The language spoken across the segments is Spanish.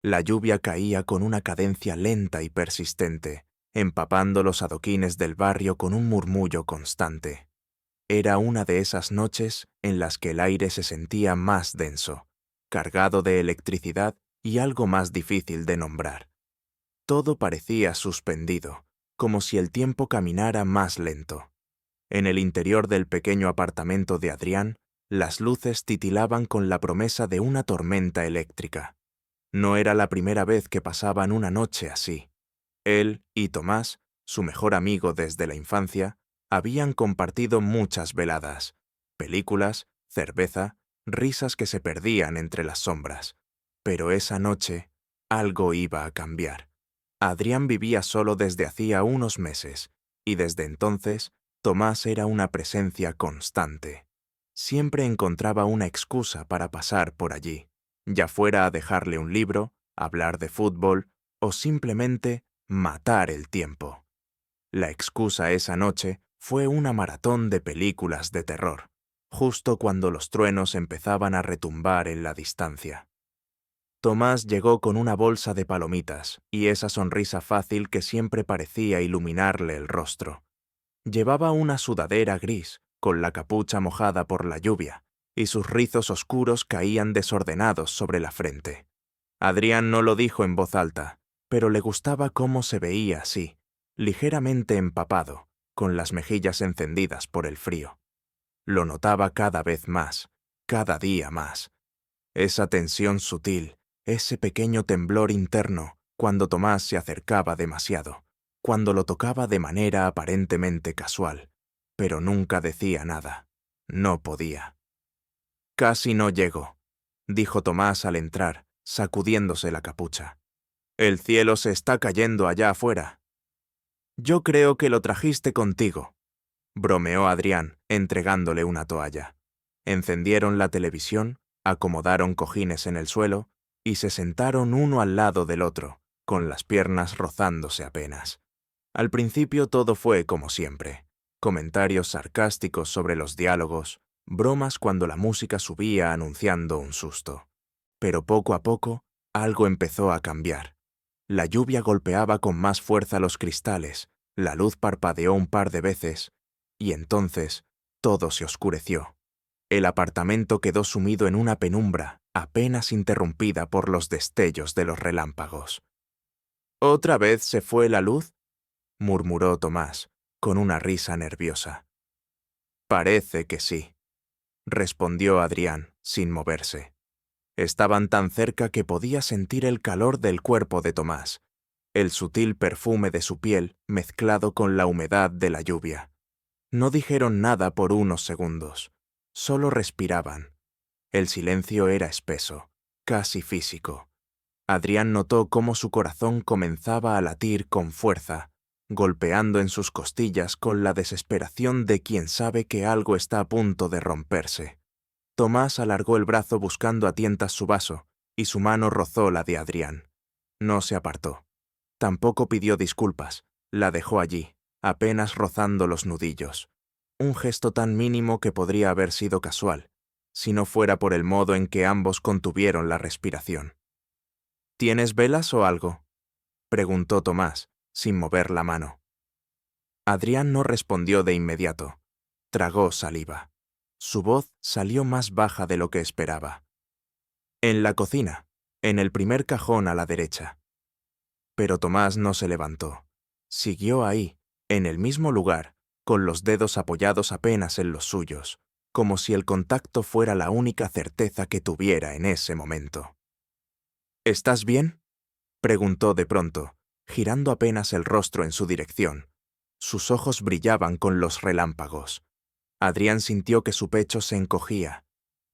La lluvia caía con una cadencia lenta y persistente, empapando los adoquines del barrio con un murmullo constante. Era una de esas noches en las que el aire se sentía más denso, cargado de electricidad y algo más difícil de nombrar. Todo parecía suspendido, como si el tiempo caminara más lento. En el interior del pequeño apartamento de Adrián, las luces titilaban con la promesa de una tormenta eléctrica. No era la primera vez que pasaban una noche así. Él y Tomás, su mejor amigo desde la infancia, habían compartido muchas veladas, películas, cerveza, risas que se perdían entre las sombras. Pero esa noche, algo iba a cambiar. Adrián vivía solo desde hacía unos meses, y desde entonces, Tomás era una presencia constante. Siempre encontraba una excusa para pasar por allí, ya fuera a dejarle un libro, hablar de fútbol o simplemente matar el tiempo. La excusa esa noche fue una maratón de películas de terror, justo cuando los truenos empezaban a retumbar en la distancia. Tomás llegó con una bolsa de palomitas y esa sonrisa fácil que siempre parecía iluminarle el rostro. Llevaba una sudadera gris, con la capucha mojada por la lluvia, y sus rizos oscuros caían desordenados sobre la frente. Adrián no lo dijo en voz alta, pero le gustaba cómo se veía así, ligeramente empapado, con las mejillas encendidas por el frío. Lo notaba cada vez más, cada día más. Esa tensión sutil, ese pequeño temblor interno, cuando Tomás se acercaba demasiado, cuando lo tocaba de manera aparentemente casual, pero nunca decía nada. No podía. Casi no llego, dijo Tomás al entrar, sacudiéndose la capucha. El cielo se está cayendo allá afuera. Yo creo que lo trajiste contigo, bromeó Adrián, entregándole una toalla. Encendieron la televisión, acomodaron cojines en el suelo y se sentaron uno al lado del otro, con las piernas rozándose apenas. Al principio todo fue como siempre. Comentarios sarcásticos sobre los diálogos, bromas cuando la música subía anunciando un susto. Pero poco a poco, algo empezó a cambiar. La lluvia golpeaba con más fuerza los cristales, la luz parpadeó un par de veces, y entonces todo se oscureció. El apartamento quedó sumido en una penumbra apenas interrumpida por los destellos de los relámpagos. ¿Otra vez se fue la luz?, murmuró Tomás, con una risa nerviosa. Parece que sí, respondió Adrián, sin moverse. Estaban tan cerca que podía sentir el calor del cuerpo de Tomás, el sutil perfume de su piel mezclado con la humedad de la lluvia. No dijeron nada por unos segundos, solo respiraban. El silencio era espeso, casi físico. Adrián notó cómo su corazón comenzaba a latir con fuerza, golpeando en sus costillas con la desesperación de quien sabe que algo está a punto de romperse. Tomás alargó el brazo buscando a tientas su vaso, y su mano rozó la de Adrián. No se apartó. Tampoco pidió disculpas, la dejó allí, apenas rozando los nudillos. Un gesto tan mínimo que podría haber sido casual, si no fuera por el modo en que ambos contuvieron la respiración. ¿Tienes velas o algo?, preguntó Tomás, sin mover la mano. Adrián no respondió de inmediato. Tragó saliva. Su voz salió más baja de lo que esperaba. En la cocina, en el primer cajón a la derecha. Pero Tomás no se levantó. Siguió ahí, en el mismo lugar, con los dedos apoyados apenas en los suyos, como si el contacto fuera la única certeza que tuviera en ese momento. ¿Estás bien?, preguntó de pronto, girando apenas el rostro en su dirección. Sus ojos brillaban con los relámpagos. Adrián sintió que su pecho se encogía.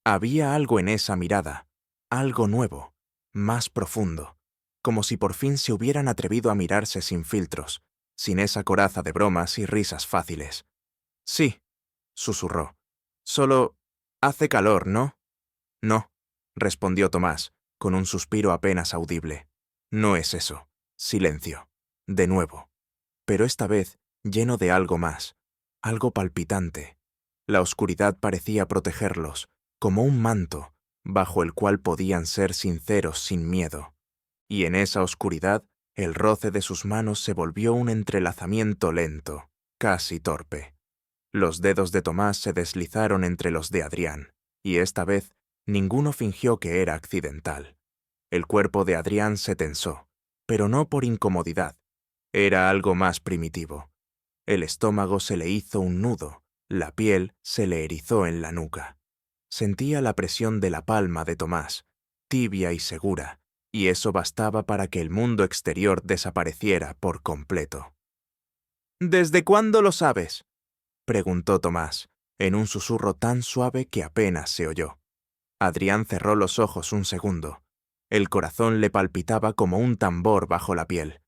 Había algo en esa mirada, algo nuevo, más profundo, como si por fin se hubieran atrevido a mirarse sin filtros, sin esa coraza de bromas y risas fáciles. Sí, susurró. Solo hace calor, ¿no? No, respondió Tomás, con un suspiro apenas audible. No es eso. Silencio. De nuevo. Pero esta vez lleno de algo más, algo palpitante. La oscuridad parecía protegerlos, como un manto, bajo el cual podían ser sinceros sin miedo. y en esa oscuridad el roce de sus manos se volvió un entrelazamiento lento, casi torpe. Los dedos de Tomás se deslizaron entre los de Adrián, y esta vez ninguno fingió que era accidental. El cuerpo de Adrián se tensó, pero no por incomodidad. Era algo más primitivo. El estómago se le hizo un nudo, la piel se le erizó en la nuca. Sentía la presión de la palma de Tomás, tibia y segura, y eso bastaba para que el mundo exterior desapareciera por completo. «¿Desde cuándo lo sabes?», preguntó Tomás, en un susurro tan suave que apenas se oyó. Adrián cerró los ojos un segundo. El corazón le palpitaba como un tambor bajo la piel.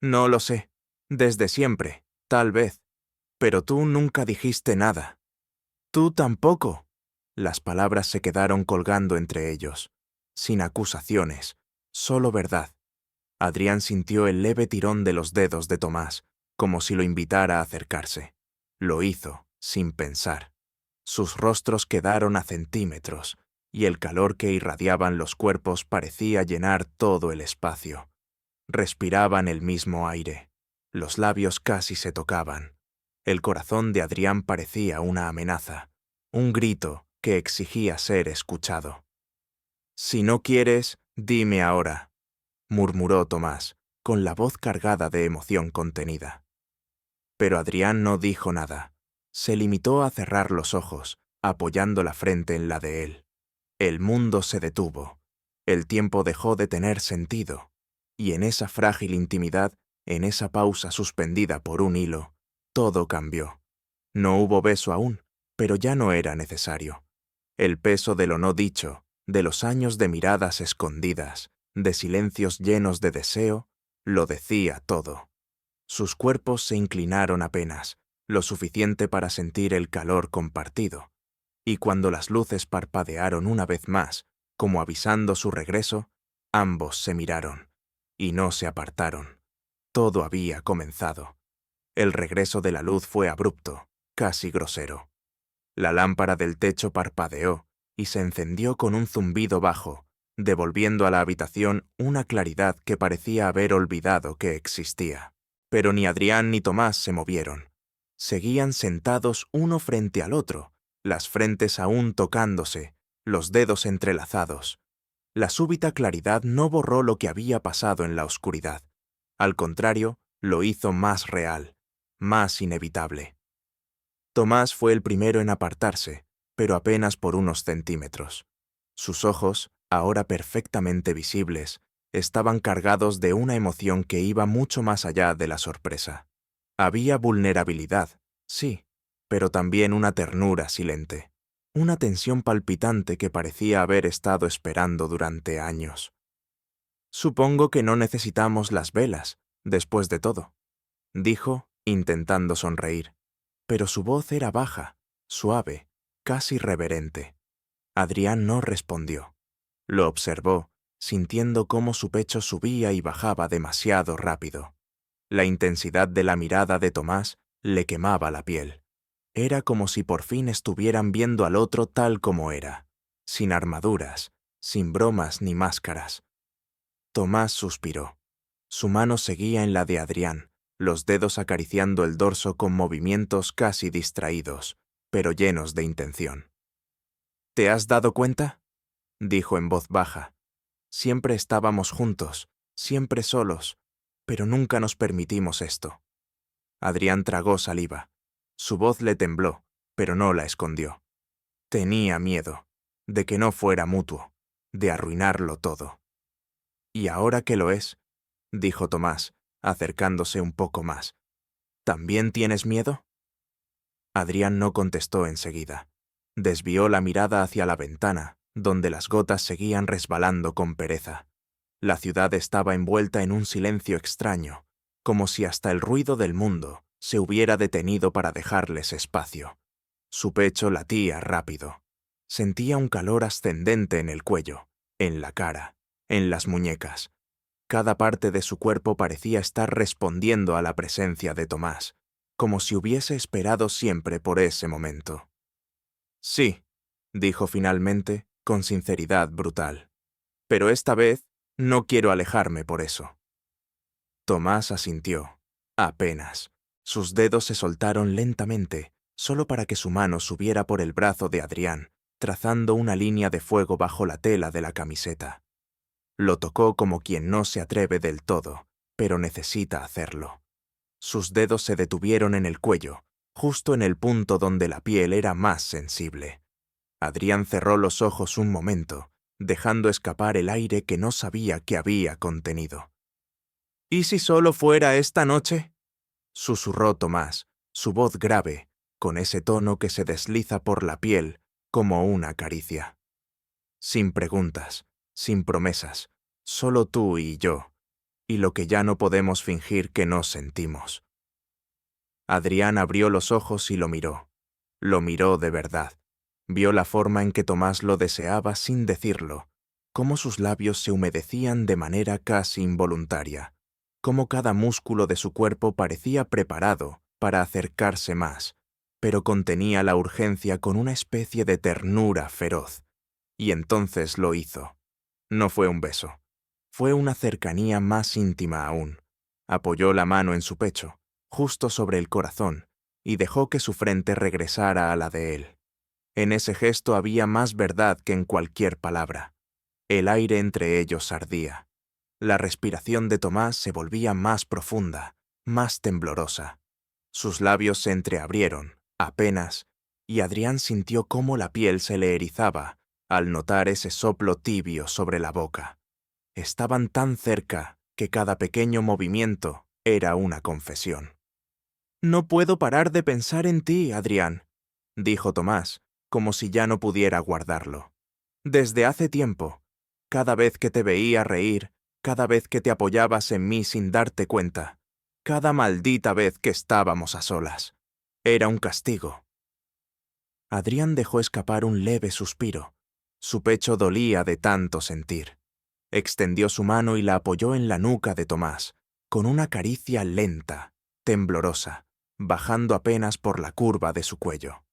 «No lo sé. Desde siempre, tal vez. Pero tú nunca dijiste nada». «Tú tampoco». Las palabras se quedaron colgando entre ellos, sin acusaciones, solo verdad. Adrián sintió el leve tirón de los dedos de Tomás, como si lo invitara a acercarse. Lo hizo, sin pensar. Sus rostros quedaron a centímetros, y el calor que irradiaban los cuerpos parecía llenar todo el espacio. Respiraban el mismo aire. Los labios casi se tocaban. El corazón de Adrián parecía una amenaza, un grito que exigía ser escuchado. «Si no quieres, dime ahora», murmuró Tomás, con la voz cargada de emoción contenida. Pero Adrián no dijo nada. Se limitó a cerrar los ojos, apoyando la frente en la de él. El mundo se detuvo. El tiempo dejó de tener sentido. Y en esa frágil intimidad, en esa pausa suspendida por un hilo, todo cambió. No hubo beso aún, pero ya no era necesario. El peso de lo no dicho, de los años de miradas escondidas, de silencios llenos de deseo, lo decía todo. Sus cuerpos se inclinaron apenas, lo suficiente para sentir el calor compartido, y cuando las luces parpadearon una vez más, como avisando su regreso, ambos se miraron, y no se apartaron. Todo había comenzado. El regreso de la luz fue abrupto, casi grosero. La lámpara del techo parpadeó y se encendió con un zumbido bajo, devolviendo a la habitación una claridad que parecía haber olvidado que existía. Pero ni Adrián ni Tomás se movieron. Seguían sentados uno frente al otro, las frentes aún tocándose, los dedos entrelazados. La súbita claridad no borró lo que había pasado en la oscuridad. Al contrario, lo hizo más real, más inevitable. Tomás fue el primero en apartarse, pero apenas por unos centímetros. Sus ojos, ahora perfectamente visibles, estaban cargados de una emoción que iba mucho más allá de la sorpresa. Había vulnerabilidad, sí, pero también una ternura silente, una tensión palpitante que parecía haber estado esperando durante años. «Supongo que no necesitamos las velas, después de todo», dijo, intentando sonreír, pero su voz era baja, suave, casi reverente. Adrián no respondió. Lo observó, sintiendo cómo su pecho subía y bajaba demasiado rápido. La intensidad de la mirada de Tomás le quemaba la piel. Era como si por fin estuvieran viendo al otro tal como era, sin armaduras, sin bromas ni máscaras. Tomás suspiró. Su mano seguía en la de Adrián, los dedos acariciando el dorso con movimientos casi distraídos, pero llenos de intención. «¿Te has dado cuenta?», dijo en voz baja. «Siempre estábamos juntos, siempre solos, pero nunca nos permitimos esto». Adrián tragó saliva. Su voz le tembló, pero no la escondió. Tenía miedo, de que no fuera mutuo, de arruinarlo todo. «Y ahora que lo es», dijo Tomás, acercándose un poco más. «¿También tienes miedo?». Adrián no contestó enseguida. Desvió la mirada hacia la ventana, donde las gotas seguían resbalando con pereza. La ciudad estaba envuelta en un silencio extraño, como si hasta el ruido del mundo se hubiera detenido para dejarles espacio. Su pecho latía rápido. Sentía un calor ascendente en el cuello, en la cara, en las muñecas. Cada parte de su cuerpo parecía estar respondiendo a la presencia de Tomás, como si hubiese esperado siempre por ese momento. «Sí», dijo finalmente, con sinceridad brutal. «Pero esta vez No quiero alejarme por eso. Tomás asintió. Apenas. Sus dedos se soltaron lentamente, solo para que su mano subiera por el brazo de Adrián, trazando una línea de fuego bajo la tela de la camiseta. Lo tocó como quien no se atreve del todo, pero necesita hacerlo. Sus dedos se detuvieron en el cuello, justo en el punto donde la piel era más sensible. Adrián cerró los ojos un momento, dejando escapar el aire que no sabía que había contenido. ¿Y si solo fuera esta noche?, susurró Tomás, su voz grave, con ese tono que se desliza por la piel como una caricia. Sin preguntas, sin promesas, solo tú y yo, y lo que ya no podemos fingir que no sentimos. Adrián abrió los ojos y lo miró. Lo miró de verdad. Vio la forma en que Tomás lo deseaba sin decirlo, cómo sus labios se humedecían de manera casi involuntaria, cómo cada músculo de su cuerpo parecía preparado para acercarse más, pero contenía la urgencia con una especie de ternura feroz. Y entonces lo hizo. No fue un beso. Fue una cercanía más íntima aún. Apoyó la mano en su pecho, justo sobre el corazón, y dejó que su frente regresara a la de él. En ese gesto había más verdad que en cualquier palabra. El aire entre ellos ardía. La respiración de Tomás se volvía más profunda, más temblorosa. Sus labios se entreabrieron, apenas, y Adrián sintió cómo la piel se le erizaba al notar ese soplo tibio sobre la boca. Estaban tan cerca que cada pequeño movimiento era una confesión. «No puedo parar de pensar en ti, Adrián», dijo Tomás, como si ya no pudiera guardarlo. «Desde hace tiempo, cada vez que te veía reír, cada vez que te apoyabas en mí sin darte cuenta, cada maldita vez que estábamos a solas. Era un castigo». Adrián dejó escapar un leve suspiro. Su pecho dolía de tanto sentir. Extendió su mano y la apoyó en la nuca de Tomás, con una caricia lenta, temblorosa, bajando apenas por la curva de su cuello.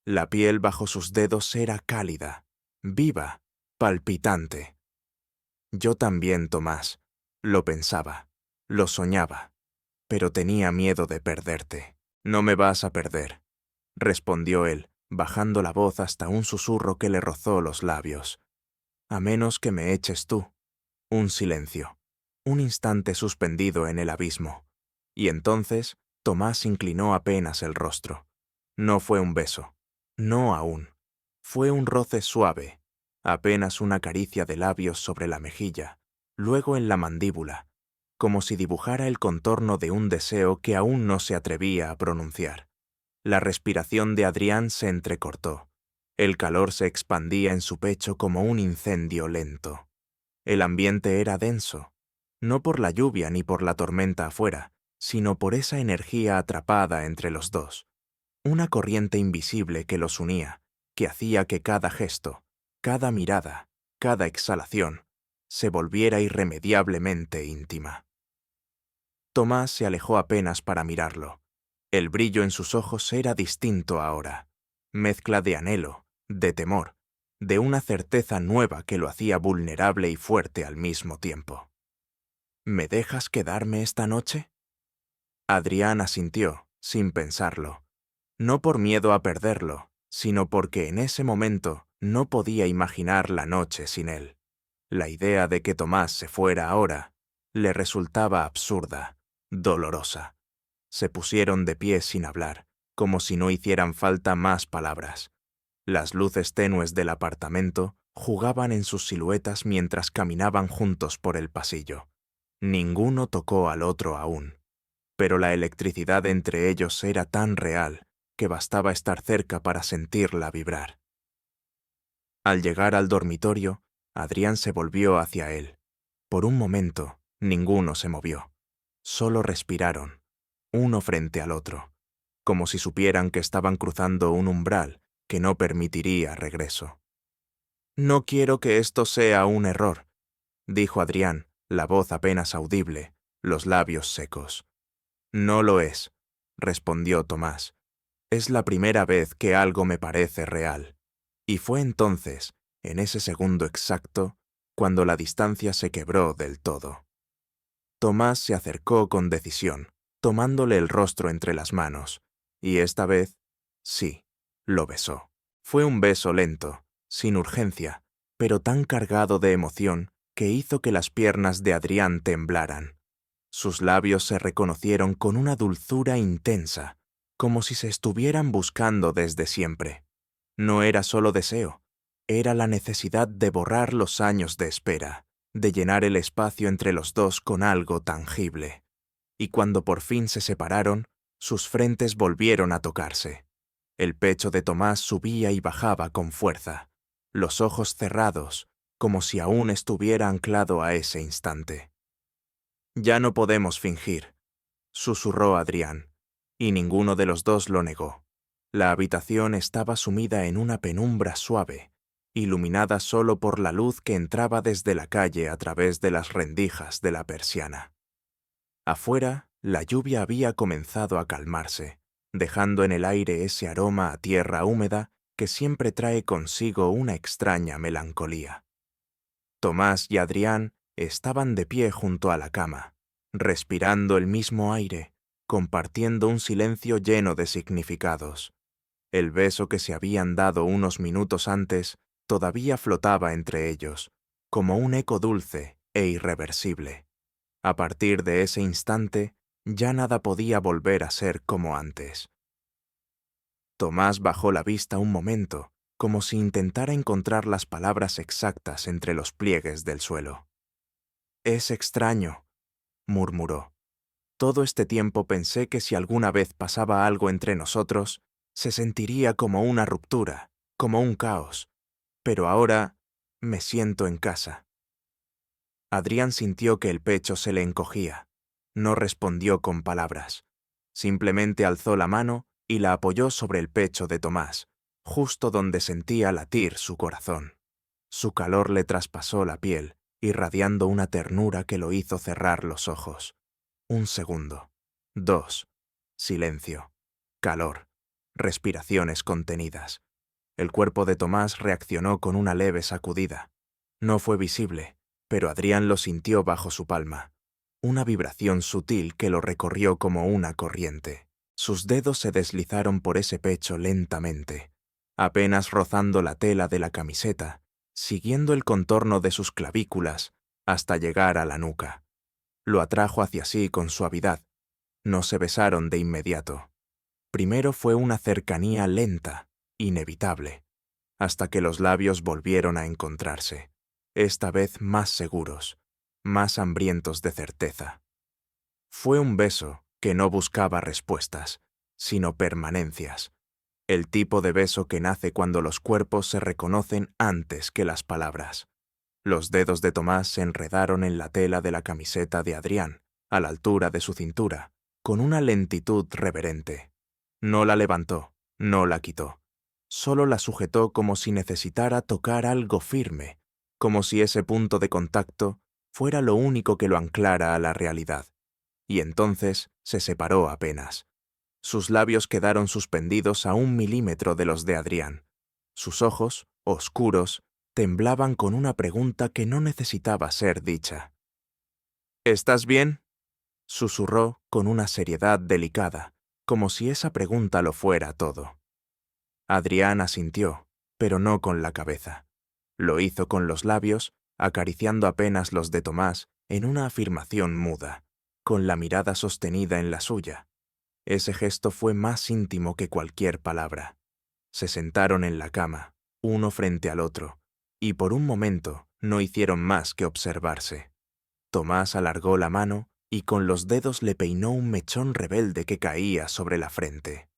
La piel bajo sus dedos era cálida, viva, palpitante. Yo también, Tomás, lo pensaba, lo soñaba, pero tenía miedo de perderte. No me vas a perder, respondió él, bajando la voz hasta un susurro que le rozó los labios. A menos que me eches tú. Un silencio, un instante suspendido en el abismo. Y entonces Tomás inclinó apenas el rostro. No fue un beso, no aún. Fue un roce suave, apenas una caricia de labios sobre la mejilla, luego en la mandíbula, como si dibujara el contorno de un deseo que aún no se atrevía a pronunciar. La respiración de Adrián se entrecortó. El calor se expandía en su pecho como un incendio lento. El ambiente era denso, no por la lluvia ni por la tormenta afuera, sino por esa energía atrapada entre los dos. Una corriente invisible que los unía, que hacía que cada gesto, cada mirada, cada exhalación, se volviera irremediablemente íntima. Tomás se alejó apenas para mirarlo. El brillo en sus ojos era distinto ahora, mezcla de anhelo, de temor, de una certeza nueva que lo hacía vulnerable y fuerte al mismo tiempo. ¿Me dejas quedarme esta noche? Adrián asintió, sin pensarlo, no por miedo a perderlo, sino porque en ese momento no podía imaginar la noche sin él. La idea de que Tomás se fuera ahora le resultaba absurda, dolorosa. Se pusieron de pie sin hablar, como si no hicieran falta más palabras. Las luces tenues del apartamento jugaban en sus siluetas mientras caminaban juntos por el pasillo. Ninguno tocó al otro aún, pero la electricidad entre ellos era tan real que bastaba estar cerca para sentirla vibrar. Al llegar al dormitorio, Adrián se volvió hacia él. Por un momento, ninguno se movió. Solo respiraron, uno frente al otro, como si supieran que estaban cruzando un umbral que no permitiría regreso. «No quiero que esto sea un error», dijo Adrián, la voz apenas audible, los labios secos. «No lo es», respondió Tomás. «Es la primera vez que algo me parece real». Y fue entonces, en ese segundo exacto, cuando la distancia se quebró del todo. Tomás se acercó con decisión, tomándole el rostro entre las manos, y esta vez, sí, lo besó. Fue un beso lento, sin urgencia, pero tan cargado de emoción que hizo que las piernas de Adrián temblaran. Sus labios se reconocieron con una dulzura intensa, como si se estuvieran buscando desde siempre. No era solo deseo, era la necesidad de borrar los años de espera, de llenar el espacio entre los dos con algo tangible. Y cuando por fin se separaron, sus frentes volvieron a tocarse. El pecho de Tomás subía y bajaba con fuerza, los ojos cerrados, como si aún estuviera anclado a ese instante. «Ya no podemos fingir», susurró Adrián, y ninguno de los dos lo negó. La habitación estaba sumida en una penumbra suave, iluminada solo por la luz que entraba desde la calle a través de las rendijas de la persiana. Afuera, la lluvia había comenzado a calmarse, dejando en el aire ese aroma a tierra húmeda que siempre trae consigo una extraña melancolía. Tomás y Adrián estaban de pie junto a la cama, respirando el mismo aire, compartiendo un silencio lleno de significados. El beso que se habían dado unos minutos antes todavía flotaba entre ellos, como un eco dulce e irreversible. A partir de ese instante, ya nada podía volver a ser como antes. Tomás bajó la vista un momento, como si intentara encontrar las palabras exactas entre los pliegues del suelo. «Es extraño», murmuró. «Todo este tiempo pensé que si alguna vez pasaba algo entre nosotros, se sentiría como una ruptura, como un caos. Pero ahora me siento en casa». Adrián sintió que el pecho se le encogía. No respondió con palabras. Simplemente alzó la mano y la apoyó sobre el pecho de Tomás, justo donde sentía latir su corazón. Su calor le traspasó la piel, irradiando una ternura que lo hizo cerrar los ojos. Un segundo. 2. Silencio. Calor. Respiraciones contenidas. El cuerpo de Tomás reaccionó con una leve sacudida. No fue visible, pero Adrián lo sintió bajo su palma. Una vibración sutil que lo recorrió como una corriente. Sus dedos se deslizaron por ese pecho lentamente, apenas rozando la tela de la camiseta, siguiendo el contorno de sus clavículas hasta llegar a la nuca. Lo atrajo hacia sí con suavidad. No se besaron de inmediato. Primero fue una cercanía lenta, inevitable, hasta que los labios volvieron a encontrarse, esta vez más seguros, más hambrientos de certeza. Fue un beso que no buscaba respuestas, sino permanencias, el tipo de beso que nace cuando los cuerpos se reconocen antes que las palabras. Los dedos de Tomás se enredaron en la tela de la camiseta de Adrián, a la altura de su cintura, con una lentitud reverente. No la levantó, no la quitó. Solo la sujetó como si necesitara tocar algo firme, como si ese punto de contacto fuera lo único que lo anclara a la realidad. Y entonces se separó apenas. Sus labios quedaron suspendidos a 1 milímetro de los de Adrián. Sus ojos, oscuros, temblaban con una pregunta que no necesitaba ser dicha. «¿Estás bien?», susurró con una seriedad delicada, como si esa pregunta lo fuera todo. Adrián asintió, pero no con la cabeza. Lo hizo con los labios, acariciando apenas los de Tomás en una afirmación muda, con la mirada sostenida en la suya. Ese gesto fue más íntimo que cualquier palabra. Se sentaron en la cama, uno frente al otro, y por un momento no hicieron más que observarse. Tomás alargó la mano y con los dedos le peinó un mechón rebelde que caía sobre la frente.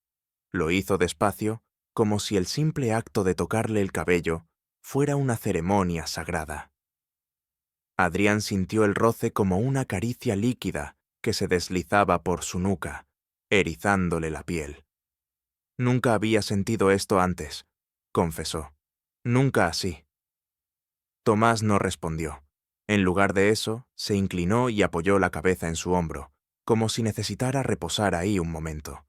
Lo hizo despacio, como si el simple acto de tocarle el cabello fuera una ceremonia sagrada. Adrián sintió el roce como una caricia líquida que se deslizaba por su nuca, erizándole la piel. «Nunca había sentido esto antes», confesó. «Nunca así». Tomás no respondió. En lugar de eso, se inclinó y apoyó la cabeza en su hombro, como si necesitara reposar ahí un momento.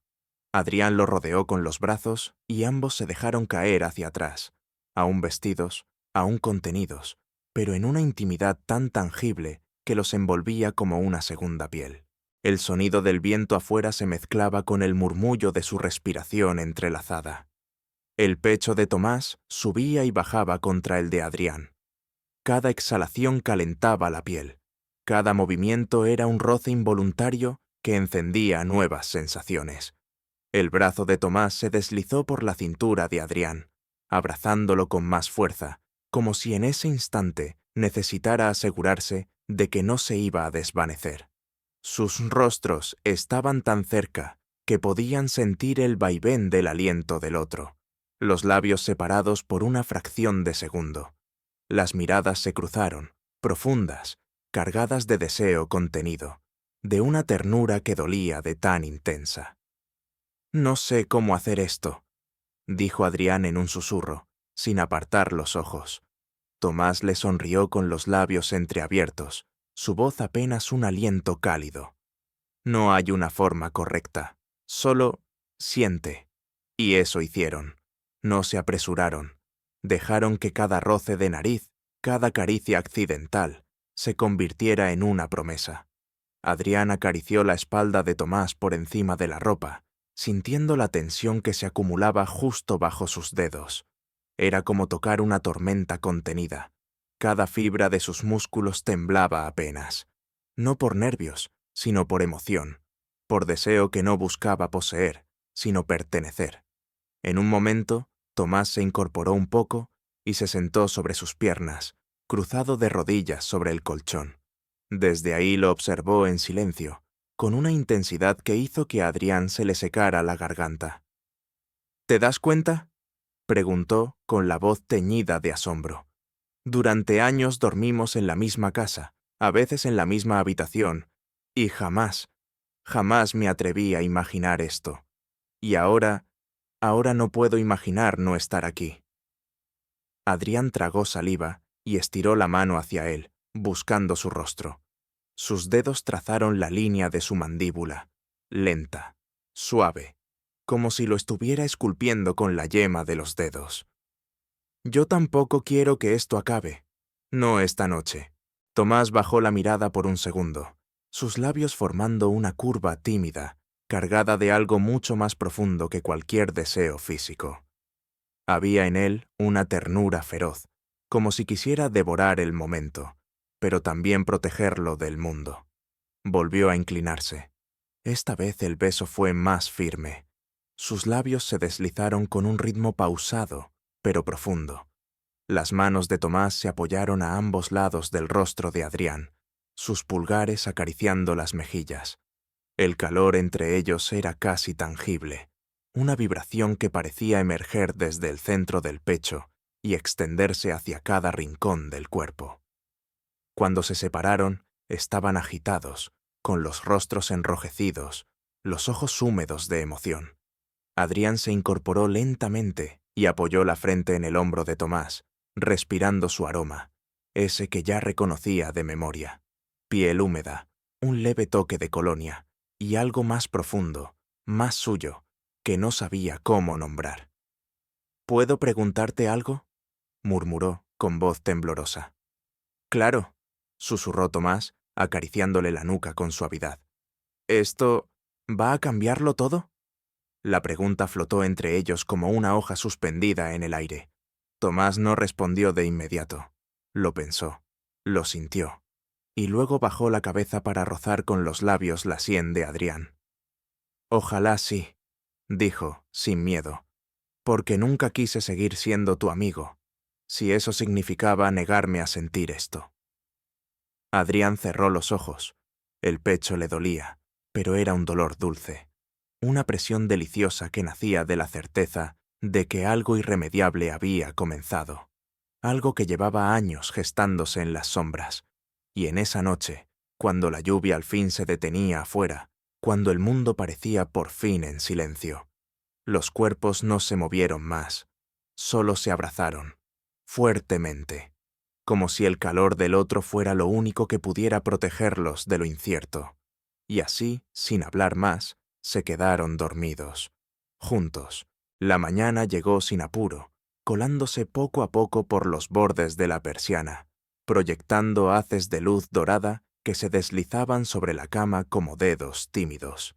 Adrián lo rodeó con los brazos y ambos se dejaron caer hacia atrás, aún vestidos, aún contenidos, pero en una intimidad tan tangible que los envolvía como una segunda piel. El sonido del viento afuera se mezclaba con el murmullo de su respiración entrelazada. El pecho de Tomás subía y bajaba contra el de Adrián. Cada exhalación calentaba la piel. Cada movimiento era un roce involuntario que encendía nuevas sensaciones. El brazo de Tomás se deslizó por la cintura de Adrián, abrazándolo con más fuerza, como si en ese instante necesitara asegurarse de que no se iba a desvanecer. Sus rostros estaban tan cerca que podían sentir el vaivén del aliento del otro, los labios separados por una fracción de segundo. Las miradas se cruzaron, profundas, cargadas de deseo contenido, de una ternura que dolía de tan intensa. «No sé cómo hacer esto», dijo Adrián en un susurro, sin apartar los ojos. Tomás le sonrió con los labios entreabiertos, su voz apenas un aliento cálido. «No hay una forma correcta, solo siente». Y eso hicieron. No se apresuraron. Dejaron que cada roce de nariz, cada caricia accidental, se convirtiera en una promesa. Adrián acarició la espalda de Tomás por encima de la ropa, sintiendo la tensión que se acumulaba justo bajo sus dedos. Era como tocar una tormenta contenida. Cada fibra de sus músculos temblaba apenas. No por nervios, sino por emoción, por deseo que no buscaba poseer, sino pertenecer. En un momento, Tomás se incorporó un poco y se sentó sobre sus piernas, cruzado de rodillas sobre el colchón. Desde ahí lo observó en silencio, con una intensidad que hizo que a Adrián se le secara la garganta. «¿Te das cuenta?», preguntó con la voz teñida de asombro. «Durante años dormimos en la misma casa, a veces en la misma habitación, y jamás me atreví a imaginar esto. Y ahora no puedo imaginar no estar aquí». Adrián tragó saliva y estiró la mano hacia él, buscando su rostro. Sus dedos trazaron la línea de su mandíbula, lenta, suave, como si lo estuviera esculpiendo con la yema de los dedos. «Yo tampoco quiero que esto acabe. No esta noche». Tomás bajó la mirada por un segundo, sus labios formando una curva tímida, cargada de algo mucho más profundo que cualquier deseo físico. Había en él una ternura feroz, como si quisiera devorar el momento, pero también protegerlo del mundo. Volvió a inclinarse. Esta vez el beso fue más firme. Sus labios se deslizaron con un ritmo pausado, pero profundo. Las manos de Tomás se apoyaron a ambos lados del rostro de Adrián, sus pulgares acariciando las mejillas. El calor entre ellos era casi tangible, una vibración que parecía emerger desde el centro del pecho y extenderse hacia cada rincón del cuerpo. Cuando se separaron, estaban agitados, con los rostros enrojecidos, los ojos húmedos de emoción. Adrián se incorporó lentamente y apoyó la frente en el hombro de Tomás, respirando su aroma, ese que ya reconocía de memoria. Piel húmeda, un leve toque de colonia y algo más profundo, más suyo, que no sabía cómo nombrar. «¿Puedo preguntarte algo?», murmuró con voz temblorosa. «Claro», susurró Tomás, acariciándole la nuca con suavidad. «¿Esto va a cambiarlo todo?». La pregunta flotó entre ellos como una hoja suspendida en el aire. Tomás no respondió de inmediato. Lo pensó, lo sintió, y luego bajó la cabeza para rozar con los labios la sien de Adrián. «Ojalá sí», dijo, sin miedo, «porque nunca quise seguir siendo tu amigo, si eso significaba negarme a sentir esto». Adrián cerró los ojos. El pecho le dolía, pero era un dolor dulce, una presión deliciosa que nacía de la certeza de que algo irremediable había comenzado, algo que llevaba años gestándose en las sombras, y en esa noche, cuando la lluvia al fin se detenía afuera, cuando el mundo parecía por fin en silencio, los cuerpos no se movieron más, solo se abrazaron, fuertemente, como si el calor del otro fuera lo único que pudiera protegerlos de lo incierto, y así, sin hablar más, se quedaron dormidos, juntos. La mañana llegó sin apuro, colándose poco a poco por los bordes de la persiana, proyectando haces de luz dorada que se deslizaban sobre la cama como dedos tímidos.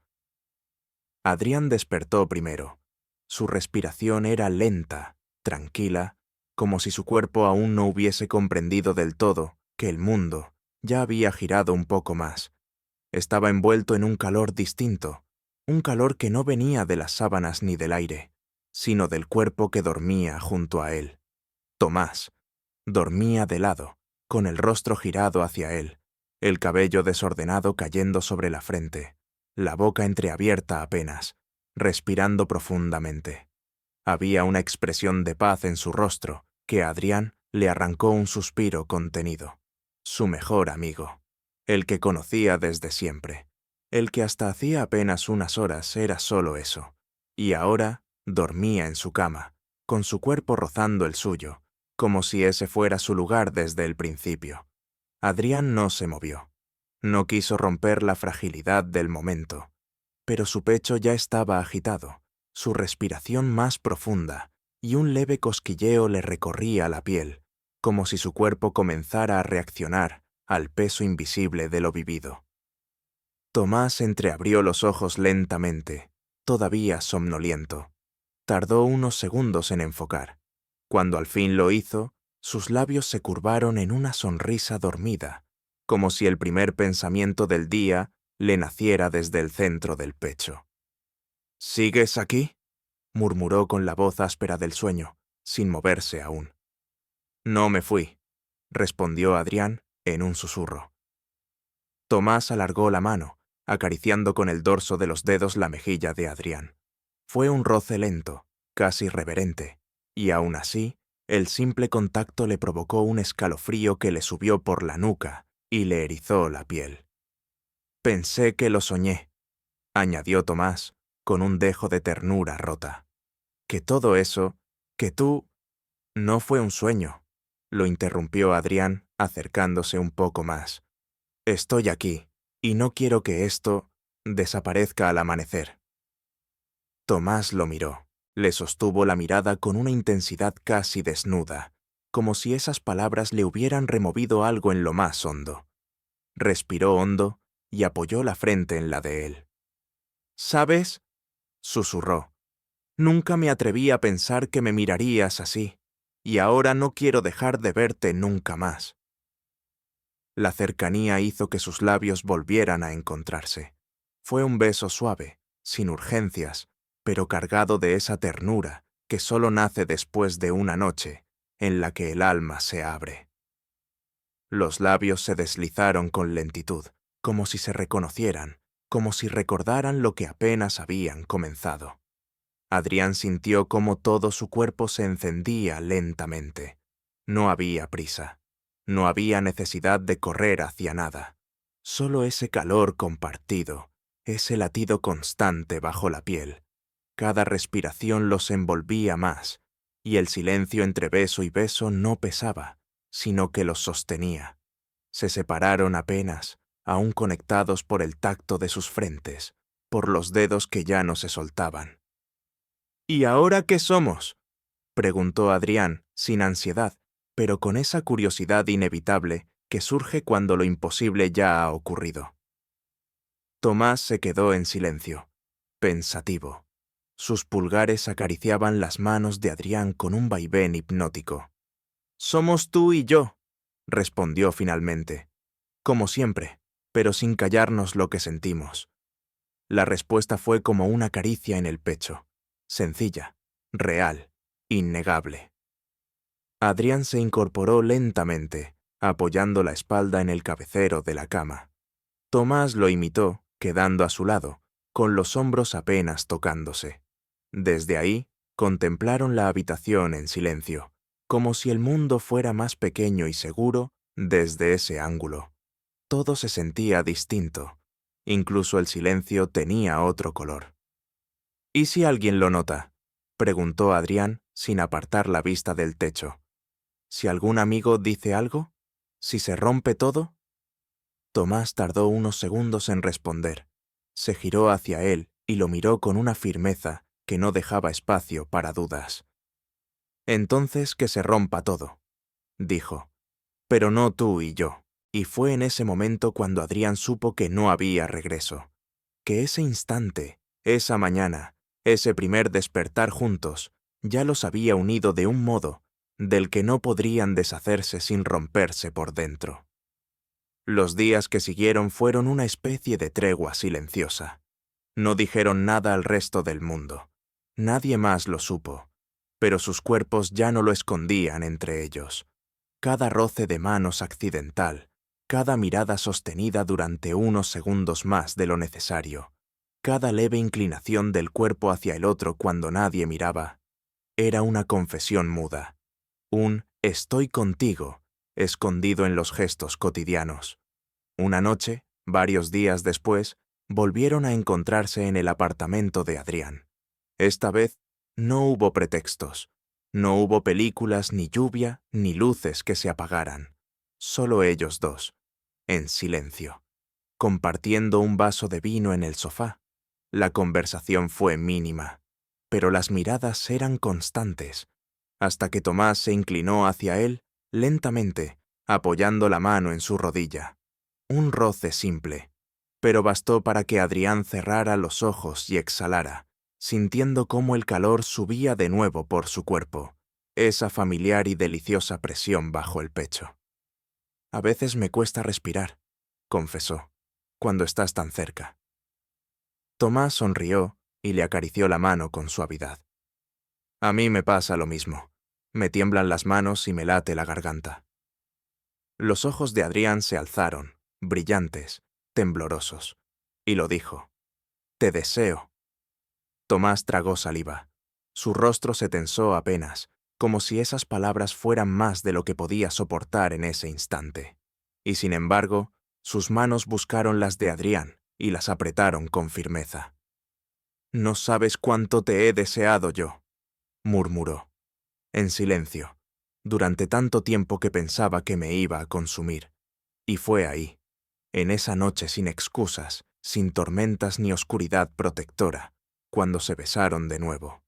Adrián despertó primero. Su respiración era lenta, tranquila, como si su cuerpo aún no hubiese comprendido del todo que el mundo ya había girado un poco más. Estaba envuelto en un calor distinto, un calor que no venía de las sábanas ni del aire, sino del cuerpo que dormía junto a él. Tomás dormía de lado, con el rostro girado hacia él, el cabello desordenado cayendo sobre la frente, la boca entreabierta apenas, respirando profundamente. Había una expresión de paz en su rostro que a Adrián le arrancó un suspiro contenido. Su mejor amigo, el que conocía desde siempre, el que hasta hacía apenas unas horas era solo eso, y ahora dormía en su cama, con su cuerpo rozando el suyo, como si ese fuera su lugar desde el principio. Adrián no se movió. No quiso romper la fragilidad del momento, pero su pecho ya estaba agitado, su respiración más profunda, y un leve cosquilleo le recorría la piel, como si su cuerpo comenzara a reaccionar al peso invisible de lo vivido. Tomás entreabrió los ojos lentamente, todavía somnoliento. Tardó unos segundos en enfocar. Cuando al fin lo hizo, sus labios se curvaron en una sonrisa dormida, como si el primer pensamiento del día le naciera desde el centro del pecho. ¿Sigues aquí?, murmuró con la voz áspera del sueño, sin moverse aún. No me fui, respondió Adrián en un susurro. Tomás alargó la mano, acariciando con el dorso de los dedos la mejilla de Adrián. Fue un roce lento, casi reverente, y aún así, el simple contacto le provocó un escalofrío que le subió por la nuca y le erizó la piel. Pensé que lo soñé, añadió Tomás, con un dejo de ternura rota. Que todo eso, que tú... No fue un sueño, lo interrumpió Adrián, acercándose un poco más. Estoy aquí, y no quiero que esto desaparezca al amanecer. Tomás lo miró. Le sostuvo la mirada con una intensidad casi desnuda, como si esas palabras le hubieran removido algo en lo más hondo. Respiró hondo y apoyó la frente en la de él. ¿Sabes?, susurró. Nunca me atreví a pensar que me mirarías así, y ahora no quiero dejar de verte nunca más. La cercanía hizo que sus labios volvieran a encontrarse. Fue un beso suave, sin urgencias, pero cargado de esa ternura que solo nace después de una noche en la que el alma se abre. Los labios se deslizaron con lentitud, como si se reconocieran, como si recordaran lo que apenas habían comenzado. Adrián sintió cómo todo su cuerpo se encendía lentamente. No había prisa, no había necesidad de correr hacia nada, solo ese calor compartido, ese latido constante bajo la piel. Cada respiración los envolvía más, y el silencio entre beso y beso no pesaba, sino que los sostenía. Se separaron apenas, aún conectados por el tacto de sus frentes, por los dedos que ya no se soltaban. ¿Y ahora qué somos?, preguntó Adrián, sin ansiedad, pero con esa curiosidad inevitable que surge cuando lo imposible ya ha ocurrido. Tomás se quedó en silencio, pensativo. Sus pulgares acariciaban las manos de Adrián con un vaivén hipnótico. «Somos tú y yo», respondió finalmente, como siempre, pero sin callarnos lo que sentimos. La respuesta fue como una caricia en el pecho, sencilla, real, innegable. Adrián se incorporó lentamente, apoyando la espalda en el cabecero de la cama. Tomás lo imitó, quedando a su lado, con los hombros apenas tocándose. Desde ahí, contemplaron la habitación en silencio, como si el mundo fuera más pequeño y seguro desde ese ángulo. Todo se sentía distinto. Incluso el silencio tenía otro color. ¿Y si alguien lo nota?, preguntó Adrián, sin apartar la vista del techo. ¿Si algún amigo dice algo? ¿Si se rompe todo? Tomás tardó unos segundos en responder. Se giró hacia él y lo miró con una firmeza que no dejaba espacio para dudas. «Entonces que se rompa todo», dijo. Pero no tú y yo. Y fue en ese momento cuando Adrián supo que no había regreso, que ese instante, esa mañana, ese primer despertar juntos, ya los había unido de un modo del que no podrían deshacerse sin romperse por dentro. Los días que siguieron fueron una especie de tregua silenciosa. No dijeron nada al resto del mundo. Nadie más lo supo, pero sus cuerpos ya no lo escondían entre ellos. Cada roce de manos accidental, cada mirada sostenida durante unos segundos más de lo necesario, cada leve inclinación del cuerpo hacia el otro cuando nadie miraba, era una confesión muda, un «estoy contigo» escondido en los gestos cotidianos. Una noche, varios días después, volvieron a encontrarse en el apartamento de Adrián. Esta vez no hubo pretextos, no hubo películas, ni lluvia, ni luces que se apagaran. Solo ellos dos, en silencio, compartiendo un vaso de vino en el sofá. La conversación fue mínima, pero las miradas eran constantes, hasta que Tomás se inclinó hacia él lentamente, apoyando la mano en su rodilla. Un roce simple, pero bastó para que Adrián cerrara los ojos y exhalara, sintiendo cómo el calor subía de nuevo por su cuerpo, esa familiar y deliciosa presión bajo el pecho. «A veces me cuesta respirar», confesó, «cuando estás tan cerca». Tomás sonrió y le acarició la mano con suavidad. «A mí me pasa lo mismo. Me tiemblan las manos y me late la garganta». Los ojos de Adrián se alzaron, brillantes, temblorosos, y lo dijo. «Te deseo». Tomás tragó saliva. Su rostro se tensó apenas, como si esas palabras fueran más de lo que podía soportar en ese instante. Y sin embargo, sus manos buscaron las de Adrián y las apretaron con firmeza. «No sabes cuánto te he deseado yo», murmuró, en silencio, durante tanto tiempo que pensaba que me iba a consumir. Y fue ahí, en esa noche sin excusas, sin tormentas ni oscuridad protectora, cuando se besaron de nuevo.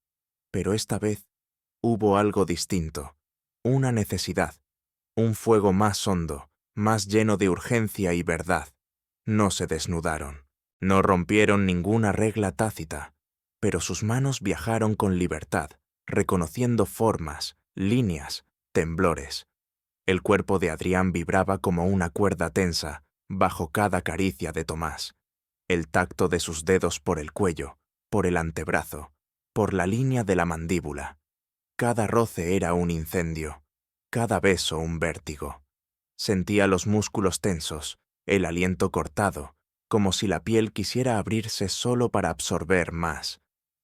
Pero esta vez hubo algo distinto, una necesidad, un fuego más hondo, más lleno de urgencia y verdad. No se desnudaron, no rompieron ninguna regla tácita, pero sus manos viajaron con libertad, reconociendo formas, líneas, temblores. El cuerpo de Adrián vibraba como una cuerda tensa bajo cada caricia de Tomás. El tacto de sus dedos por el cuello, por el antebrazo, por la línea de la mandíbula. Cada roce era un incendio, cada beso un vértigo. Sentía los músculos tensos, el aliento cortado, como si la piel quisiera abrirse solo para absorber más.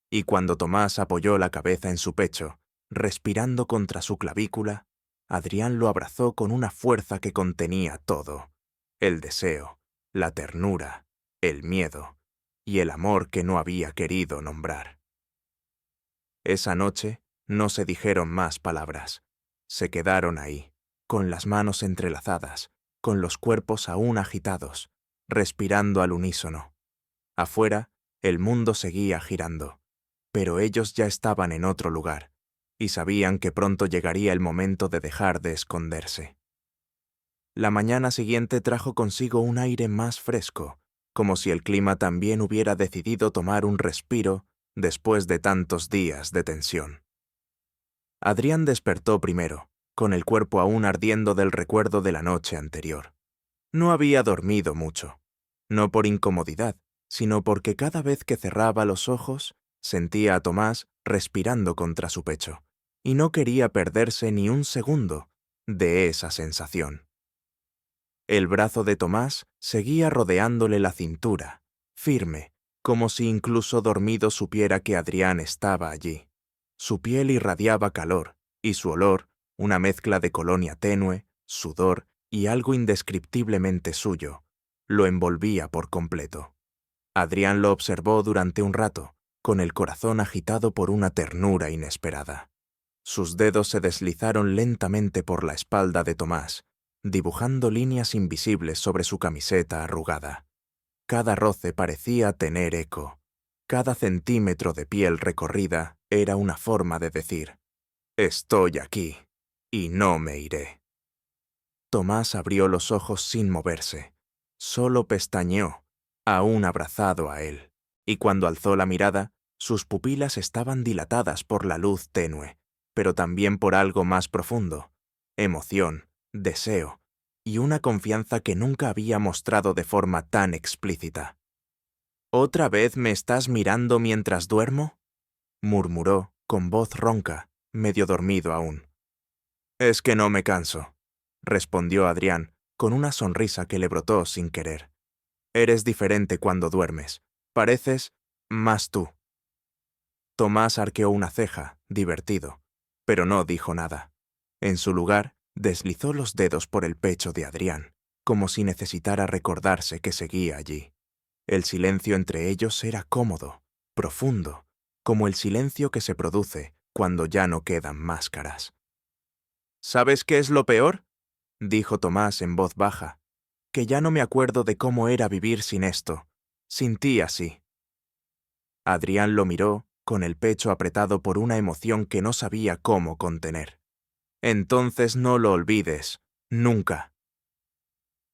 Y cuando Tomás apoyó la cabeza en su pecho, respirando contra su clavícula, Adrián lo abrazó con una fuerza que contenía todo: el deseo, la ternura, el miedo y el amor que no había querido nombrar. Esa noche no se dijeron más palabras. Se quedaron ahí, con las manos entrelazadas, con los cuerpos aún agitados, respirando al unísono. Afuera, el mundo seguía girando, pero ellos ya estaban en otro lugar, y sabían que pronto llegaría el momento de dejar de esconderse. La mañana siguiente trajo consigo un aire más fresco, como si el clima también hubiera decidido tomar un respiro después de tantos días de tensión. Adrián despertó primero, con el cuerpo aún ardiendo del recuerdo de la noche anterior. No había dormido mucho, no por incomodidad, sino porque cada vez que cerraba los ojos sentía a Tomás respirando contra su pecho, y no quería perderse ni un segundo de esa sensación. El brazo de Tomás seguía rodeándole la cintura, firme, como si incluso dormido supiera que Adrián estaba allí. Su piel irradiaba calor, y su olor, una mezcla de colonia tenue, sudor y algo indescriptiblemente suyo, lo envolvía por completo. Adrián lo observó durante un rato, con el corazón agitado por una ternura inesperada. Sus dedos se deslizaron lentamente por la espalda de Tomás, dibujando líneas invisibles sobre su camiseta arrugada. Cada roce parecía tener eco. Cada centímetro de piel recorrida era una forma de decir: «Estoy aquí, y no me iré». Tomás abrió los ojos sin moverse. Solo pestañeó, aún abrazado a él. Y cuando alzó la mirada, sus pupilas estaban dilatadas por la luz tenue, pero también por algo más profundo: emoción, deseo y una confianza que nunca había mostrado de forma tan explícita. ¿Otra vez me estás mirando mientras duermo?, murmuró, con voz ronca, medio dormido aún. Es que no me canso, respondió Adrián, con una sonrisa que le brotó sin querer. Eres diferente cuando duermes. Pareces más tú. Tomás arqueó una ceja, divertido, pero no dijo nada. En su lugar, deslizó los dedos por el pecho de Adrián, como si necesitara recordarse que seguía allí. El silencio entre ellos era cómodo, profundo, como el silencio que se produce cuando ya no quedan máscaras. ¿Sabes qué es lo peor?, dijo Tomás en voz baja, que ya no me acuerdo de cómo era vivir sin esto, sin ti así. Adrián lo miró, con el pecho apretado por una emoción que no sabía cómo contener. Entonces no lo olvides, nunca.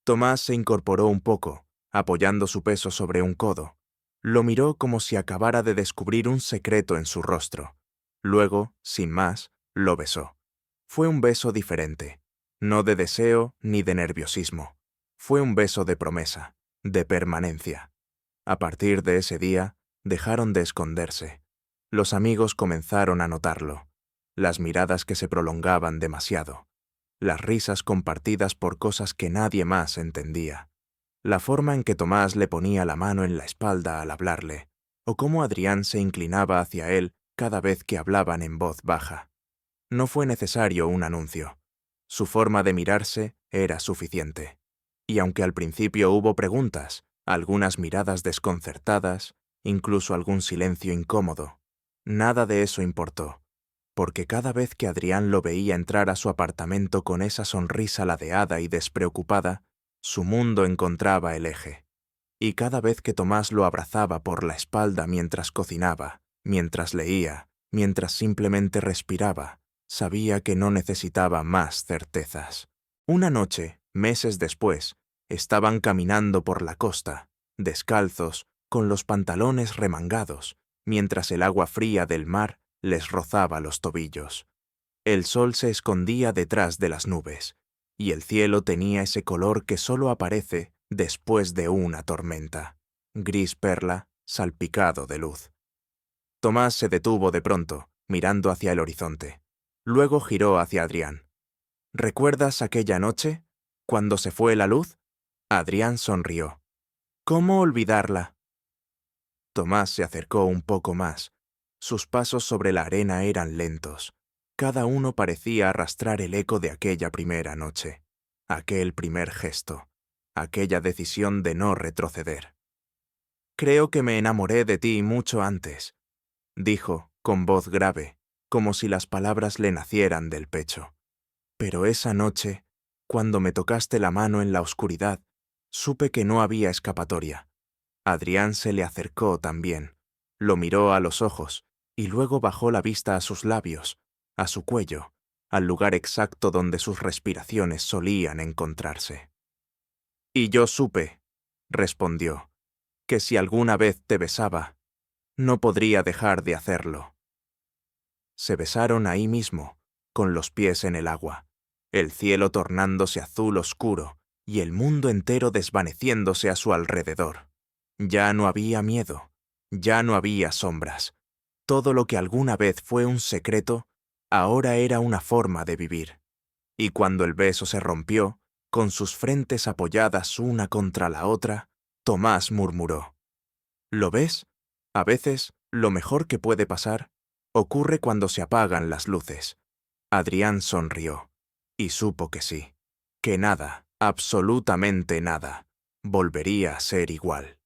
Tomás se incorporó un poco, apoyando su peso sobre un codo. Lo miró como si acabara de descubrir un secreto en su rostro. Luego, sin más, lo besó. Fue un beso diferente, no de deseo ni de nerviosismo. Fue un beso de promesa, de permanencia. A partir de ese día, dejaron de esconderse. Los amigos comenzaron a notarlo. Las miradas que se prolongaban demasiado. Las risas compartidas por cosas que nadie más entendía. La forma en que Tomás le ponía la mano en la espalda al hablarle, o cómo Adrián se inclinaba hacia él cada vez que hablaban en voz baja. No fue necesario un anuncio. Su forma de mirarse era suficiente. Y aunque al principio hubo preguntas, algunas miradas desconcertadas, incluso algún silencio incómodo, nada de eso importó, porque cada vez que Adrián lo veía entrar a su apartamento con esa sonrisa ladeada y despreocupada, su mundo encontraba el eje. Y cada vez que Tomás lo abrazaba por la espalda mientras cocinaba, mientras leía, mientras simplemente respiraba, sabía que no necesitaba más certezas. Una noche, meses después, estaban caminando por la costa, descalzos, con los pantalones remangados, mientras el agua fría del mar les rozaba los tobillos. El sol se escondía detrás de las nubes, y el cielo tenía ese color que solo aparece después de una tormenta, gris perla, salpicado de luz. Tomás se detuvo de pronto, mirando hacia el horizonte. Luego giró hacia Adrián. ¿Recuerdas aquella noche, cuando se fue la luz? Adrián sonrió. ¿Cómo olvidarla? Tomás se acercó un poco más. Sus pasos sobre la arena eran lentos. Cada uno parecía arrastrar el eco de aquella primera noche, aquel primer gesto, aquella decisión de no retroceder. Creo que me enamoré de ti mucho antes, dijo, con voz grave, como si las palabras le nacieran del pecho. Pero esa noche, cuando me tocaste la mano en la oscuridad, supe que no había escapatoria. Adrián se le acercó también, lo miró a los ojos y luego bajó la vista a sus labios, a su cuello, al lugar exacto donde sus respiraciones solían encontrarse. Y yo supe, respondió, que si alguna vez te besaba, no podría dejar de hacerlo. Se besaron ahí mismo, con los pies en el agua, el cielo tornándose azul oscuro y el mundo entero desvaneciéndose a su alrededor. Ya no había miedo, ya no había sombras. Todo lo que alguna vez fue un secreto, ahora era una forma de vivir. Y cuando el beso se rompió, con sus frentes apoyadas una contra la otra, Tomás murmuró: ¿Lo ves? A veces, lo mejor que puede pasar ocurre cuando se apagan las luces. Adrián sonrió, y supo que sí, que nada, absolutamente nada, volvería a ser igual.